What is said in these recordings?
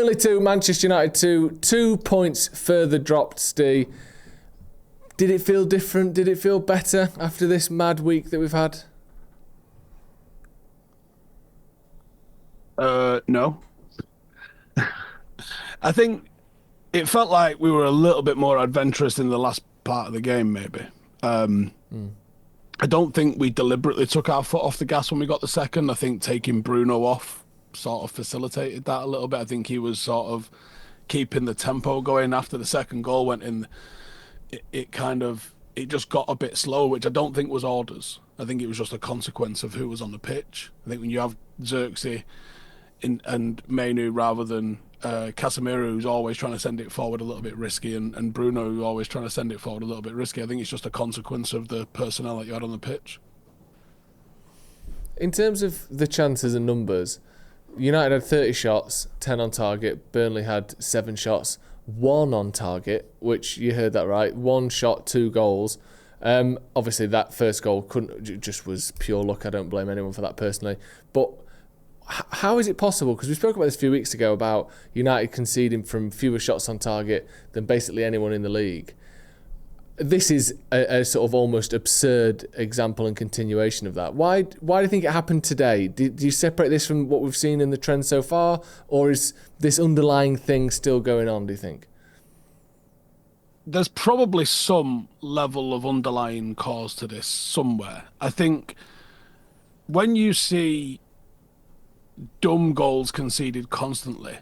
Burnley 2, Manchester United 2. 2 points further dropped, Steve. Did it feel different? Did it feel better after this mad week that we've had? No. I think it felt like we were a little bit more adventurous in the last part of the game, maybe. I don't think we deliberately took our foot off the gas when we got the second. I think taking Bruno off sort of facilitated that a little bit. I think he was sort of keeping the tempo going after the second goal went in. It just got a bit slow, which I don't think was orders. I think it was just a consequence of who was on the pitch. I think when you have Xerxes and Mainu rather than Casemiro, who's always trying to send it forward a little bit risky, and Bruno, who's always trying to send it forward a little bit risky, I think it's just a consequence of the personnel that you had on the pitch. In terms of the chances and numbers, United had 30 shots, 10 on target. Burnley had 7 shots, 1 on target, which you heard that right. 1 shot, 2 goals. Obviously, that first goal just was pure luck. I don't blame anyone for that personally. But how is it possible? Because we spoke about this a few weeks ago about United conceding from fewer shots on target than basically anyone in the league. This is a sort of almost absurd example and continuation of that. Why do you think it happened today? Do you separate this from what we've seen in the trend so far? Or is this underlying thing still going on, do you think? There's probably some level of underlying cause to this somewhere. I think when you see dumb goals conceded constantly,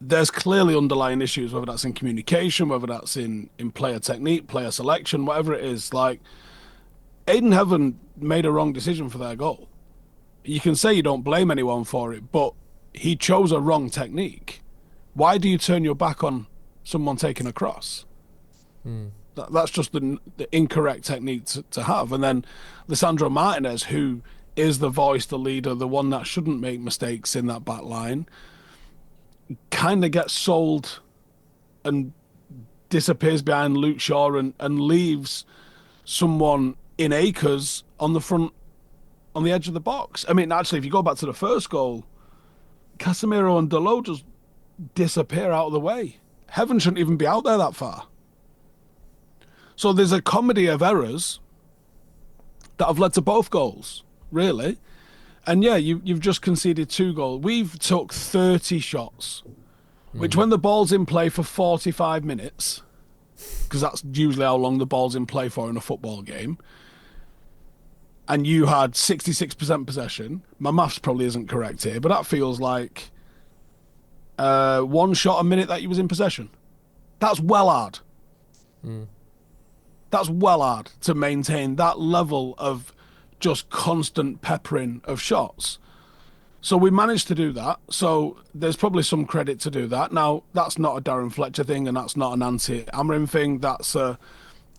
there's clearly underlying issues, whether that's in communication, whether that's in player technique, player selection, whatever it is. Like, Aiden Heaven made a wrong decision for their goal. You can say you don't blame anyone for it, but he chose a wrong technique. Why do you turn your back on someone taking a cross? That's just the incorrect technique to have. And then Lisandro Martinez, who is the voice, the leader, the one that shouldn't make mistakes in that back line, kind of gets sold and disappears behind Luke Shaw and leaves someone in acres on the front, on the edge of the box. I mean, actually, if you go back to the first goal, Casemiro and Dalot just disappear out of the way. Heaven shouldn't even be out there that far. So there's a comedy of errors that have led to both goals, really. And yeah, you've just conceded 2 goals. We've took 30 shots, which when the ball's in play for 45 minutes, because that's usually how long the ball's in play for in a football game, and you had 66% possession, my maths probably isn't correct here, but that feels like 1 shot a minute that you was in possession. That's well hard. That's well hard to maintain that level of just constant peppering of shots. So we managed to do that. So there's probably some credit to do that. Now, that's not a Darren Fletcher thing, and that's not an anti-Amorim thing. That's a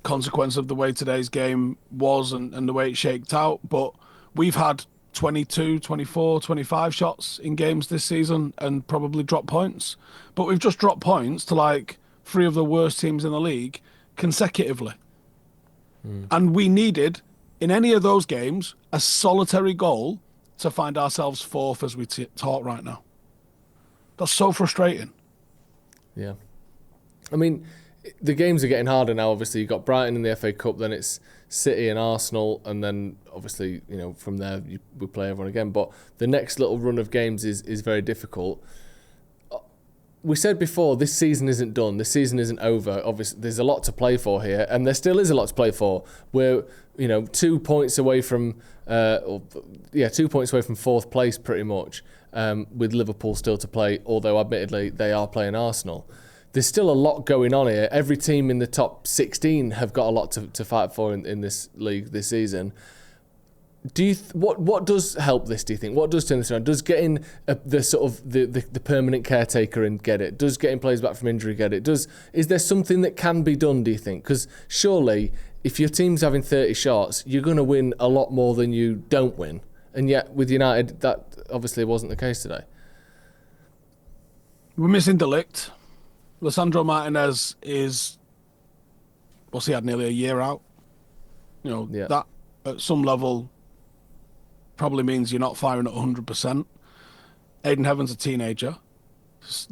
consequence of the way today's game was and the way it shaked out. But we've had 22, 24, 25 shots in games this season and probably dropped points. But we've just dropped points to like 3 of the worst teams in the league consecutively. And we needed, in any of those games, a solitary goal to find ourselves 4th as we talk right now. That's so frustrating. Yeah. I mean, the games are getting harder now. Obviously, you've got Brighton in the FA Cup, then it's City and Arsenal, and then obviously, you know, from there we play everyone again. But the next little run of games is very difficult. We said before, this season isn't done. This season isn't over. Obviously, there's a lot to play for here, and there still is a lot to play for. We're, 2 points away from, 2 points away from 4th place, pretty much, with Liverpool still to play. Although, admittedly, they are playing Arsenal. There's still a lot going on here. Every team in the top 16 have got a lot to fight for in this league this season. What does help this, do you think? What does turn this around? Does getting the permanent caretaker in get it? Does getting players back from injury get it? Is there something that can be done, do you think? Because surely, if your team's having 30 shots, you're going to win a lot more than you don't win. And yet, with United, that obviously wasn't the case today. We're missing De Ligt. Lisandro Martinez is, he had nearly a year out. That at some level probably means you're not firing at 100%. Aidan Heaven's a teenager.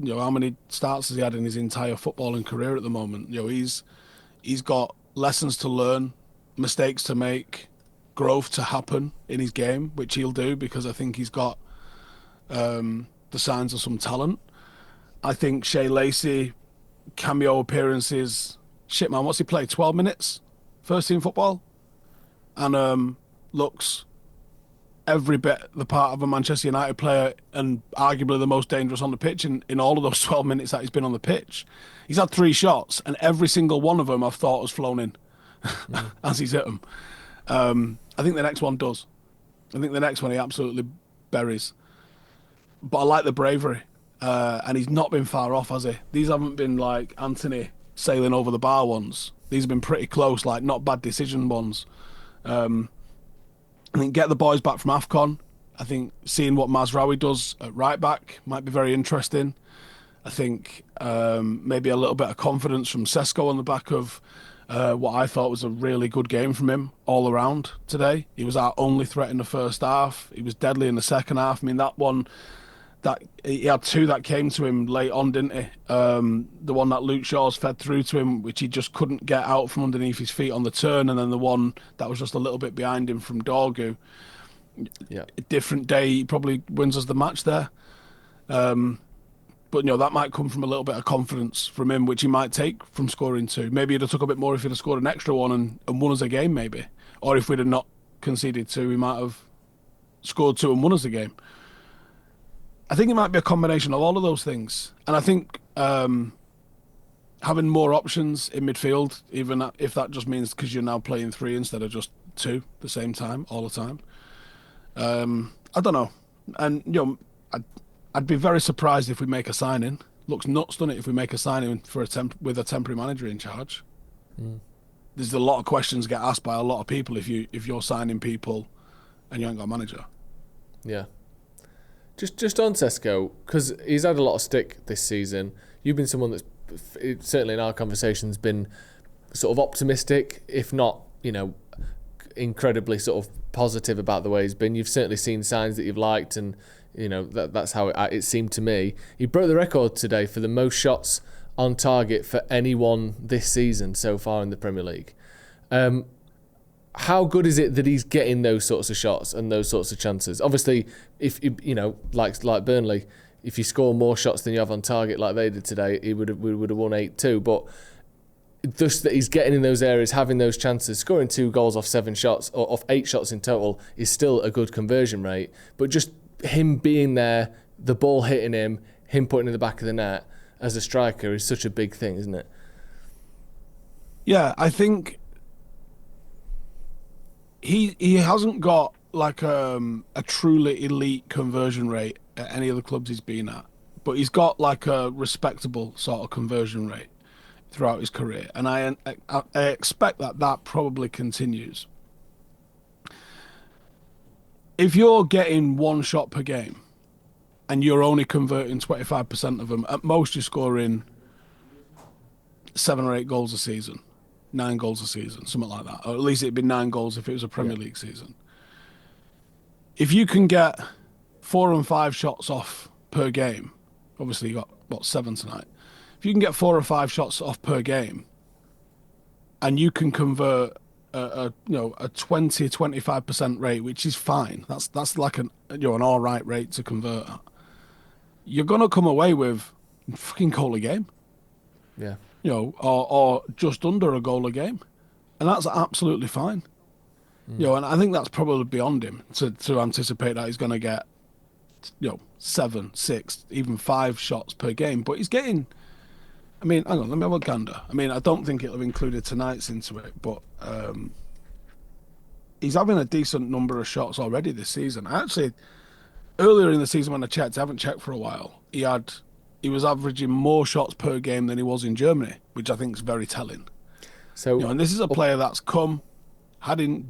How many starts has he had in his entire footballing career at the moment? He's got lessons to learn, mistakes to make, growth to happen in his game, which he'll do because I think he's got the signs of some talent. I think Shea Lacey, cameo appearances. Shit, man, what's he played? 12 minutes? First team football? And looks every bit the part of a Manchester United player and arguably the most dangerous on the pitch in all of those 12 minutes that he's been on the pitch. He's had 3 shots, and every single one of them I've thought has flown in as he's hit them. I think the next one does. I think the next one he absolutely buries. But I like the bravery. And he's not been far off, has he? These haven't been like Anthony sailing over the bar ones. These have been pretty close, like not bad decision ones. I think get the boys back from AFCON. I think seeing what Mazraoui does at right back might be very interesting. I think maybe a little bit of confidence from Sesko on the back of what I thought was a really good game from him all around today. He was our only threat in the first half. He was deadly in the second half. I mean, that one, that he had 2 that came to him late on, didn't he? The one that Luke Shaw's fed through to him, which he just couldn't get out from underneath his feet on the turn, and then the one that was just a little bit behind him from Dorgu. Yeah. A different day, he probably wins us the match there. But that might come from a little bit of confidence from him, which he might take from scoring 2. Maybe he'd have took a bit more if he'd have scored an extra one and won us a game, maybe. Or if we'd have not conceded 2, we might have scored 2 and won us a game. I think it might be a combination of all of those things. And I think having more options in midfield, even if that just means because you're now playing 3 instead of just 2 at the same time, all the time. I don't know. And, I'd be very surprised if we make a signing. Looks nuts, doesn't it, if we make a signing for with a temporary manager in charge. There's a lot of questions get asked by a lot of people if you're signing people and you ain't got a manager. Yeah. Just on Sesko, because he's had a lot of stick this season. You've been someone that's certainly in our conversations been sort of optimistic, if not, incredibly sort of positive about the way he's been. You've certainly seen signs that you've liked, and that's how it seemed to me. He broke the record today for the most shots on target for anyone this season so far in the Premier League. How good is it that he's getting those sorts of shots and those sorts of chances? Obviously, if like Burnley, if you score more shots than you have on target like they did today, we would have won 8-2. But just that he's getting in those areas, having those chances, scoring 2 goals off 7 shots, or off 8 shots in total, is still a good conversion rate. But just him being there, the ball hitting him putting it in the back of the net as a striker is such a big thing, isn't it? Yeah, I think he hasn't got like a truly elite conversion rate at any of the clubs he's been at, but he's got like a respectable sort of conversion rate throughout his career, and I expect that probably continues. If you're getting 1 shot per game and you're only converting 25% of them, at most you're scoring 7 or 8 goals a season, 9 goals a season, something like that. Or at least it'd be 9 goals if it was a Premier League season. If you can get 4 and 5 shots off per game, obviously you got 7 tonight. If you can get 4 or 5 shots off per game, and you can convert a 20-25% rate, which is fine. That's like an all right rate to convert at. You're gonna come away with a fucking goal a game. Yeah. Or just under a goal a game, and that's absolutely fine. And I think that's probably beyond him to anticipate that he's going to get 7, 6, even 5 shots per game. But he's getting, hang on, let me have a gander. I don't think it'll have included tonight's into it, but he's having a decent number of shots already this season. Actually, earlier in the season when I checked, I haven't checked for a while, he was averaging more shots per game than he was in Germany, which I think is very telling. So, and this is a player that's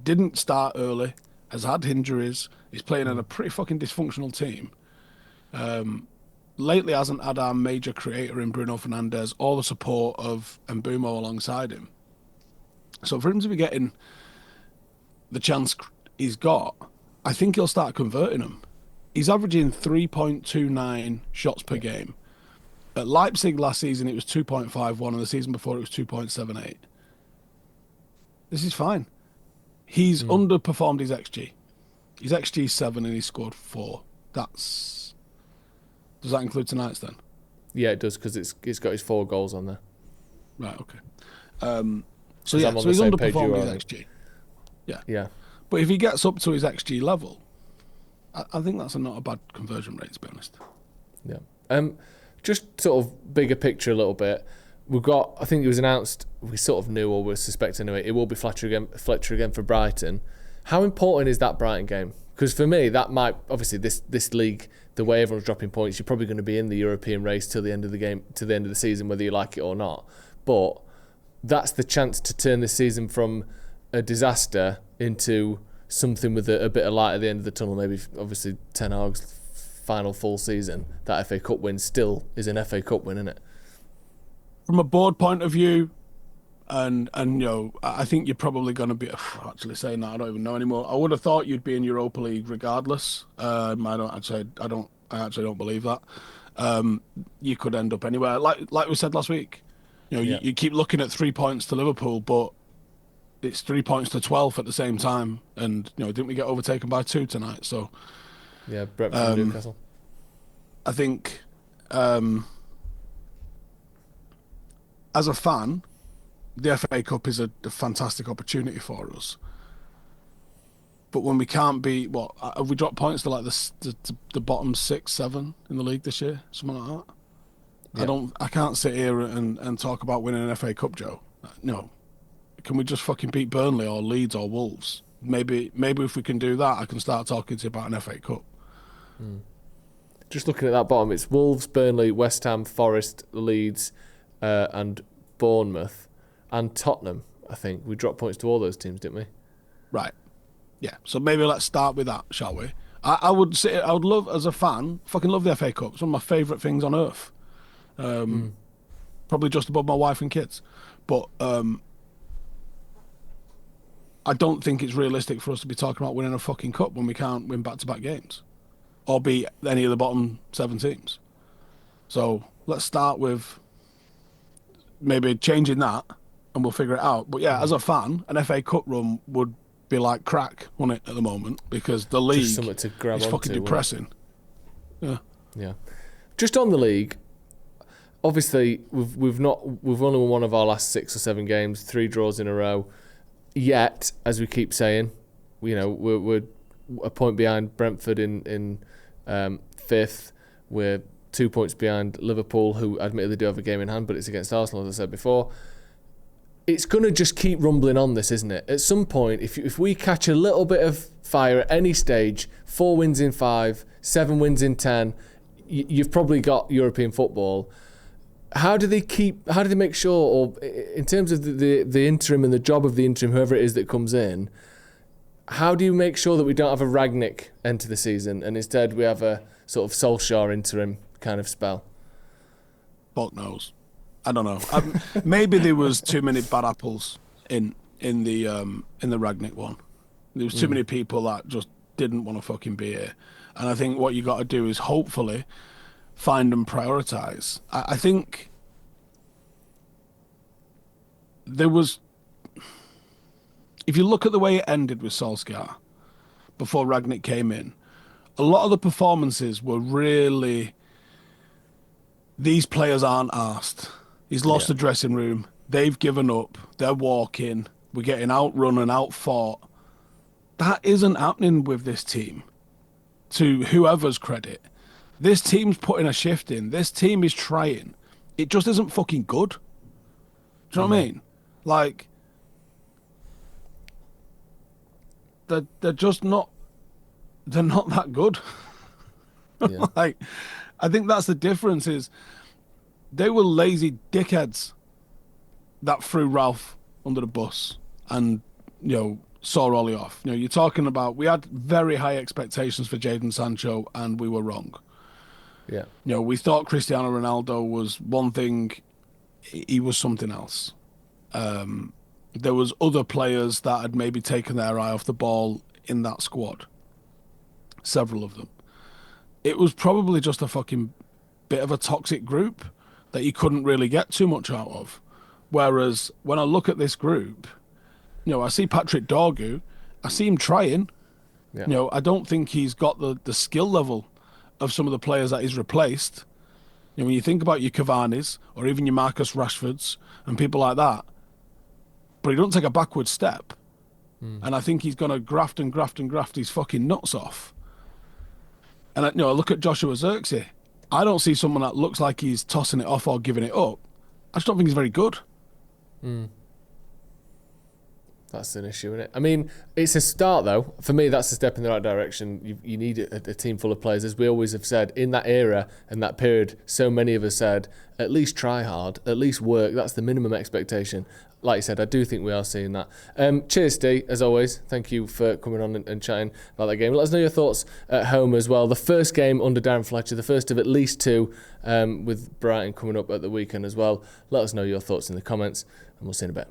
didn't start early, has had injuries, he's playing in a pretty fucking dysfunctional team. Lately hasn't had our major creator in Bruno Fernandes or the support of Mbeumo alongside him. So for him to be getting the chance he's got, I think he'll start converting them. He's averaging 3.29 shots per game. At Leipzig last season, it was 2.51, and the season before it was 2.78. This is fine. He's underperformed his XG. His XG is 7 and he scored 4. Does that include tonight's then? Yeah, it does, because it's got his 4 goals on there. Right, okay. So he's underperformed his XG. Yeah. Yeah. But if he gets up to his XG level, I think that's not a bad conversion rate, to be honest. Yeah. Just sort of bigger picture a little bit. We've got, I think it was announced, we sort of knew or were suspecting it will be Fletcher again for Brighton. How important is that Brighton game? Because for me, that might, obviously this league, the way everyone's dropping points, you're probably going to be in the European race till the end of the game, to the end of the season, whether you like it or not. But that's the chance to turn this season from a disaster into something with a bit of light at the end of the tunnel. Maybe, obviously, Ten Hag's final full season, that FA Cup win still is an FA Cup win, isn't it? From a board point of view, and you know, I think you're probably going to be actually saying that. I don't even know anymore. I would have thought you'd be in Europa League regardless. I actually don't believe that. You could end up anywhere, like we said last week. You know, you keep looking at 3 points to Liverpool, but it's 3 points to 12 at the same time. And you know, didn't we get overtaken by 2 tonight? So yeah, Brentford and Newcastle. I think as a fan, the FA Cup is a fantastic opportunity for us. But when we can't be, have we dropped points to like the bottom 6, 7 in the league this year, something like that? Yeah. I can't sit here and talk about winning an FA Cup, Joe. No, can we just fucking beat Burnley or Leeds or Wolves? Maybe if we can do that, I can start talking to you about an FA Cup. Just looking at that bottom, it's Wolves, Burnley, West Ham, Forest, Leeds, and Bournemouth, and Tottenham. I think we dropped points to all those teams, didn't we? Right. Yeah. So maybe let's start with that, shall we? I would love, as a fan, fucking love the FA Cup. It's one of my favourite things on earth. Probably just above my wife and kids. But I don't think it's realistic for us to be talking about winning a fucking cup when we can't win back-to-back games or beat any of the bottom 7 teams. So let's start with maybe changing that and we'll figure it out. But yeah, as a fan, an FA Cup run would be like crack, wouldn't it, at the moment? Because the league is fucking depressing. Yeah. Just on the league, obviously we've only won one of our last 6 or 7 games, 3 draws in a row. Yet, as we keep saying, you know, we're a point behind Brentford in 5th. We're 2 points behind Liverpool, who admittedly do have a game in hand, but it's against Arsenal, as I said before. It's going to just keep rumbling on this, isn't it? At some point, if we catch a little bit of fire at any stage, 4 wins in 5, 7 wins in 10, you've probably got European football. How do they make sure, or in terms of the interim and the job of the interim, whoever it is that comes in, how do you make sure that we don't have a Ragnick enter the season and instead we have a sort of Solskjaer interim kind of spell? Fuck knows. I don't know. Maybe there was too many bad apples in the Ragnick one. There was too many people that just didn't want to fucking be here. And I think what you got to do is hopefully find and prioritise. I think there was, if you look at the way it ended with Solskjaer before Ragnick came in, a lot of the performances were really, these players aren't arsed. He's lost the dressing room. They've given up. They're walking. We're getting outrun and outfought. That isn't happening with this team, to whoever's credit. This team's putting a shift in. This team is trying. It just isn't fucking good. Do you know what I mean? Like, they're just not. They're not that good. Yeah. Like, I think that's the difference. Is they were lazy dickheads that threw Ralph under the bus and, you know, saw Ollie off. You know, you're talking about, we had very high expectations for Jadon Sancho and we were wrong. Yeah. You know, we thought Cristiano Ronaldo was one thing, he was something else. There was other players that had maybe taken their eye off the ball in that squad. Several of them. it was probably just a fucking bit of a toxic group that you couldn't really get too much out of. Whereas when I look at this group, I see Patrick Dorgu, I see him trying. Yeah. I don't think he's got the skill level of some of the players that he's replaced. When you think about your Cavani's or even your Marcus Rashfords and people like that, but he don't take a backward step. And I think he's going to graft and graft and graft his fucking nuts off. And I look at Joshua Zirkzee. I don't see someone that looks like he's tossing it off or giving it up. I just don't think he's very good. That's an issue, isn't it? I mean, it's a start, though. For me, that's a step in the right direction. You need a team full of players. As we always have said, in that era and that period, so many of us said, at least try hard, at least work. That's the minimum expectation. Like you said, I do think we are seeing that. Cheers, Steve, as always. Thank you for coming on and chatting about that game. Let us know your thoughts at home as well. The first game under Darren Fletcher, the first of at least two, with Brighton coming up at the weekend as well. Let us know your thoughts in the comments, and we'll see you in a bit.